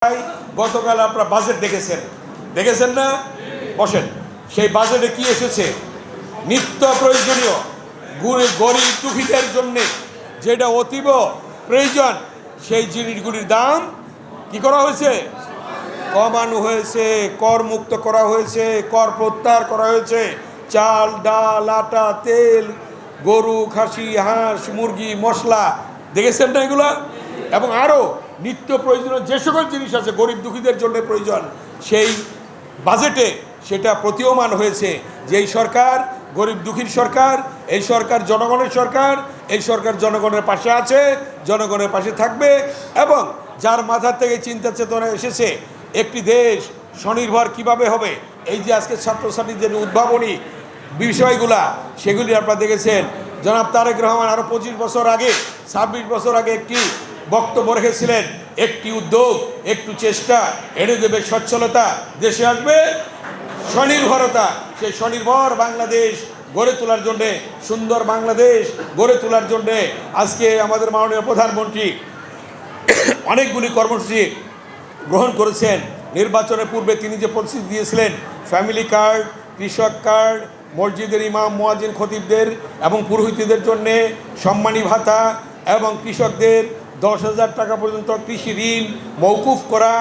গতকাল আপনারা বাজেট দেখেছেন না? বসেন। সেই বাজেটে কি এসেছে? নিত্য প্রয়োজনীয় গরিব দুঃখীদের জন্য যেটা অতীব প্রয়োজন সেই জিনিসগুলির দাম কি করা হয়েছে? কমানো হয়েছে, কর মুক্ত করা হয়েছে, কর প্রত্যাহার করা হয়েছে। চাল, ডাল, আটা, তেল, গরু, খাসি, হাঁস, মুরগি, মশলা, দেখেছেন না এগুলো? এবং আরও নিত্য প্রয়োজনীয় যে সকল জিনিস আছে গরিব দুঃখীদের জন্য প্রয়োজন, সেই বাজেটে সেটা প্রতীয়মান হয়েছে যে এই সরকার গরিব দুঃখীর সরকার, এই সরকার জনগণের সরকার, এই সরকার জনগণের পাশে আছে, জনগণের পাশে থাকবে। এবং যার মাথার থেকে চিন্তা চেতনা এসেছে একটি দেশ স্বনির্ভর কিভাবে হবে, এই যে আজকে ছাত্রছাত্রীদের উদ্ভাবনী বিষয়গুলা সেগুলি আপনারা দেখেছেন। জনাব তারেক রহমান আরও 25 বছর আগে, 26 বছর আগে একটি বক্তব্য রেখেছিলেন, একটি উদ্যোগ, একটু চেষ্টা এনে দেবে সচ্ছলতা, দেশে আসবে স্বনির্ভরতা। সেই স্বনির্ভর বাংলাদেশ গড়ে তোলার জন্যে, সুন্দর বাংলাদেশ গড়ে তোলার জন্যে আজকে আমাদের মাননীয় প্রধানমন্ত্রী অনেকগুলি কর্মসূচি গ্রহণ করেছেন। নির্বাচনের পূর্বে তিনি যে প্রতিশ্রুতি দিয়েছিলেন, ফ্যামিলি কার্ড, কৃষক কার্ড, মসজিদের ইমাম, মুয়াজ্জিন, খতিবদের এবং পুরোহিতদের জন্যে সম্মানী ভাতা এবং কৃষকদের 10,000 টাকা পর্যন্ত কৃষি ঋণ মওকুফ করা